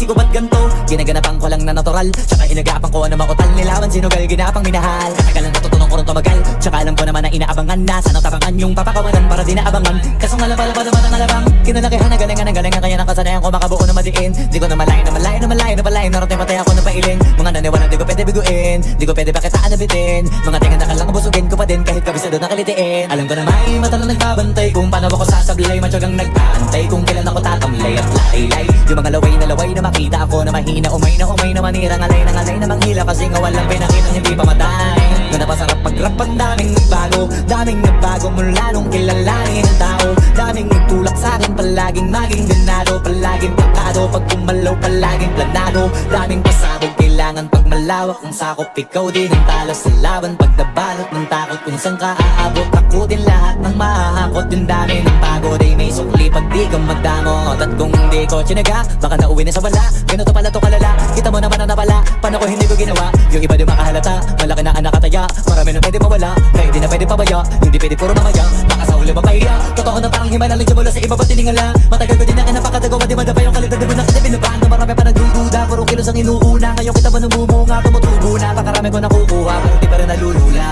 isip ko ba't ganto? Ginaganapan ko lang na natural, tsaka inagapan ko na makutal. Nilawan sinugal, ginapang minahal. Katagal lang natutunan ko rin tumagal, tsaka alam ko naman na inaabangan na sana tabangan yung papakawalan para di naabangan. Kaso nga lang pala pa naman ang alabang kinalakihan na galingan kaya nakasanayan ko makabuo na madiin. Di ko na malayo na malayo na malayo na palain. Narating patay ako na pailing. Mga naniwala di ko pwede biguin, di ko pwede bakitaan na bitin. Mga tinga na kalang busugin ko pa din kahit kabisado na kalitiin. Alam ko na may mata na nagbabantay kung paano ako sasablay. Matyagang nagpaantay kung kailan ako tatamlay at laylay. Yung mga laway na makita ako na mahina. Umay na manira, ngalay na manghila. Kasi nga walang pinakitang hindi pa matay. Nga napasarap mag-rap ang daming nagbago mula nung kilalanin ang tao. Daming nagtulak sa'kin, palaging maging ganado. Palaging pakado, pag kumalaw palaging planado. Daming pasabog, kailangan pag malawak ang sakop. Ikaw din ang talo sa laban, pag nabalot ng takot. Kung saan ka aabot, ako din lahat ng mahahakot. Yung dami ng pagod ay may sukli pag di ka magdamot. At kung hindi ko tsinaga, baka nauwi na sa wala. Ganito pala to kalala, kita mo naman ang napala. Paano ko hindi ko ginawa, yung iba di makahalata. Malaki na ang nakataya, marami na pwede mawala. Kaya di na pwede pabaya, hindi pwede puro mamaya. Baka sa uli mapahiya, totoo na parang himala lang mula sa iba ba't tiningala. Matagal ko din na kinapakatagawa, di madapa yung kalidad. Di mo na kita binabaan na marami pa nagdududa. Puro kilos ang inuuna, ngayon kita ba numumunga. Tumutubo na, pakarami ko nakukuha, pero di pa rin nalulula.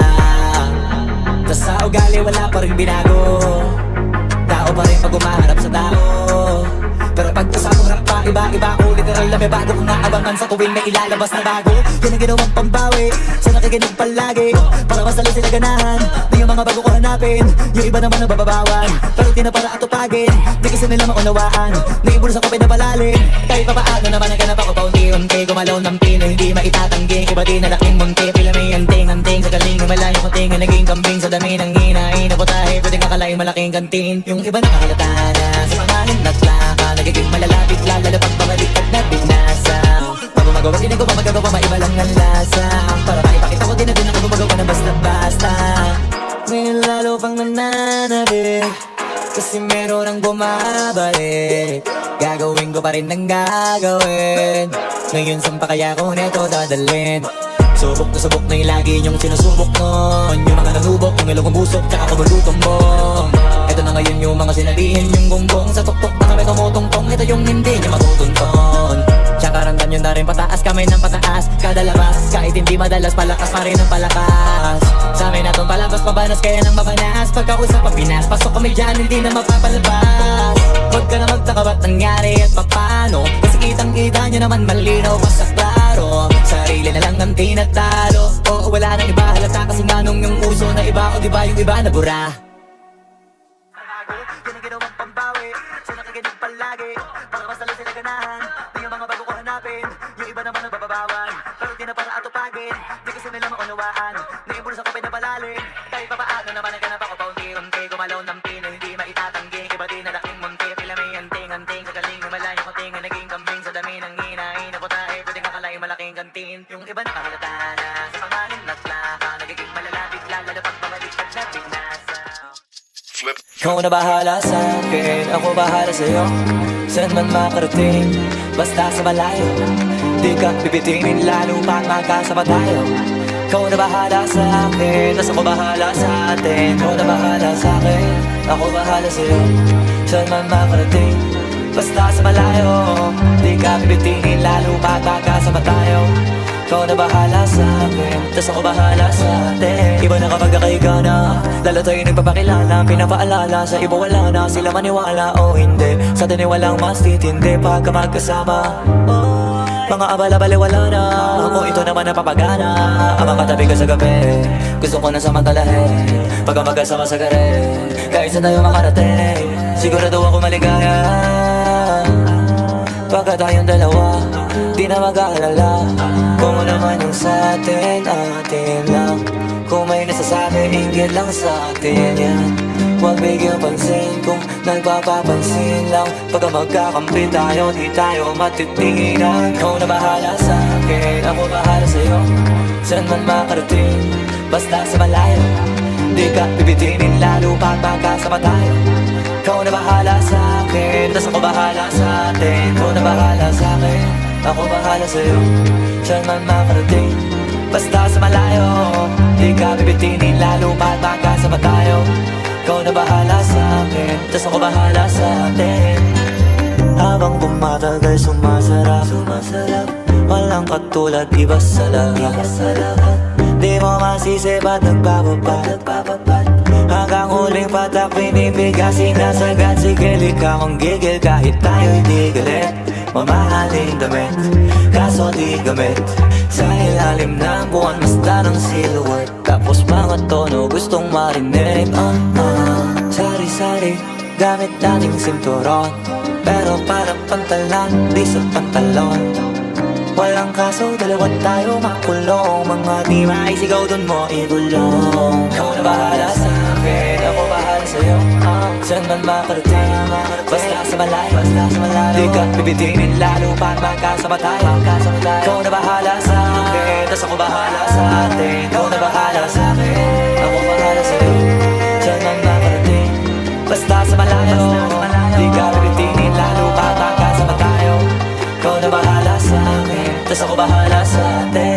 Tas sa ugali wala pa rin binago, tao pa rin pag umaharap sa tao. Pero pag usapang rap pa, iba ko literal na may bago. Kung naabangan sa tuwing may ilalabas na bago, yan ang ginawang pambawi sa nakikinig palagi. Para mas lalo sila ganahan na yung mga bago ko hanapin. Yung iba naman ang bababawan, pero di na para atupagin. Di kasi nila maunawaan, naibulsa ko pinapalalim. Kahit pa paano naman ang ganap ako paunti-unti. Gumalaw ng pino, hindi maitatanggi. Iba di na laking munti, pila may anting sa galing ng malayo kunting na naging kambing. Sa dami ng hinain na putahe, pwedeng akalain malaking kantin. Yung iba nakahalata na sa mga hindatlaka, nagiging malalapit lang, lalo pag pabaliktad na binasa. Bago magawa, di na ko pa magagawa, maiba lang ang lasa. Para maipakita ko, di na ako gumagawa ng basta-basta. Ngayon lalo pang nananabik, kasi meron ang bumabalik. Gagawin ko pa rin ang gagawin. Ngayon saan pa kaya ko neto dadalhin? Subok na yung lagi niyong sinusubok nun. Yung mga nanubok, yung ilong busok, tsaka kumulutong bong. Ito na ngayon yung mga sinabihin yung gonggong. Sa tuktok na kami tumutungtong, ito yung hindi niya matutunton. Tsaka ramdam yun na rin pataas, kamay ng pataas. Kada labas, kahit hindi madalas, palakas pa rin ang palakas. Sa amin natong palabas, pabanas, kaya nang mabanas. Pagkausap ang Pinas, pasok kami dyan, hindi na mapapalabas. Huwag ka na magtaka ba't nangyari at papano. Kasi kitang-kita nyo naman malinaw pa sa klaro. Sarili na lang ang tinatalo. Oo, wala nang iba halata, kasi nga nung yung uso na iba. O diba yung iba na bura. Yan ang ginawang pambawi sa nakikinig palagi. Para mas lalo sila ganahan na yung mga bago ko hanapin. Yung iba naman ang bababawan, pero di na para atupagin. Di kasi nila maunawaan, naibulsa ko pinapalalim. Kahit pa paano naman ang ganap ako paunti-unti. Gumalaw ng pino, hindi maitatanggi. Iba din na laking munti, pila may anting sa galing ng malayo kunting na naging kambing. Sa dami ng hinain na putahe, pwedeng akalain malaking kantin. Yung iba nakahalata na sa mga hinlatlaka, nagiging malalapit lang, lalo pag pabaliktad na binasa. Ikaw na bahala sa akin, ako bahala sa'yo. Saan man makarating, basta sa malayo. Di ka pipitinin lalo pag magkasama tayo. Ikaw na bahala sa akin, tas ako bahala sa atin. Ikaw na bahala sa akin, ako bahala sa'yo. Saan man makarating, basta sa malayo. Di ka pipitinin lalo pag magkasama tayo. Ikaw na bahala sa akin, tas ako bahala sa atin. Iba na kapag nakaiga na, lalo tayo nagpapakilala. Pinapaalala sa iba wala na, sila maniwala o hindi. Sa atin ay walang mas titindi pagka magkasama. Mga abala-bali wala na, ako ito naman ang papagana. Ang katabi ka sa gabi, gusto ko na samantalahin. Pagka magkasama sa garin, kahit saan tayo makarating, sigurado ako maligaya. Pagka tayong dalawa, di na mag-aalala. Kung ano man yung sa atin lang. Kung may nasasabi, inggit lang sa atin yan. Huwag bigyan pansin kung nagpapapansin lang. Pagka magkakampi tayo, di tayo matitinginan. Ikaw na bahala sa akin, ako bahala sa'yo. Saan man makarating, basta sa malayo. Di ka bibitinin lalo pag magkasama tayo. Ikaw na bahala sa akin, tas ako bahala sa atin. Ikaw na bahala sa akin, ako bahala sa'yo. Saan man makarating, basta sa malayo. Di ka bibitinin lalo pag magkasama tayo. Ikaw na bahala sa akin, tas ako bahala sa atin. habang bumatagal sumasarap Walang katulad, iba sa lahat Di mo masisi ba't nagbababat Hanggang huling patak pinipigay Sinasagad, sige lika manggigil Kahit tayo'y di galit Mamahaling damit, kaso di gamit Sa ilalim ng buwan, basta ng silhouette Tapos mga tono gustong marinig Sari-sari, gamit nating sinturon Pero parang pantalan, di sa pantalon Walang kaso, dalawa tayo makulong Mga di maisigaw dun mo igulong Ikaw na bahala sa akin, ako bahala sa'yo Saan man makarating, basta sa malayo Di ka bibitinin lalo pa magkasama tayo Ikaw na bahala sa akin, tas ako bahala sa atin Ikaw na bahala sa akin, ako bahala sa'yo Saan man makarating, basta sa malayo Di ka bibitinin lalo pa magkasama tayo Ikaw na bahala sa akin, tas ako bahala sa atin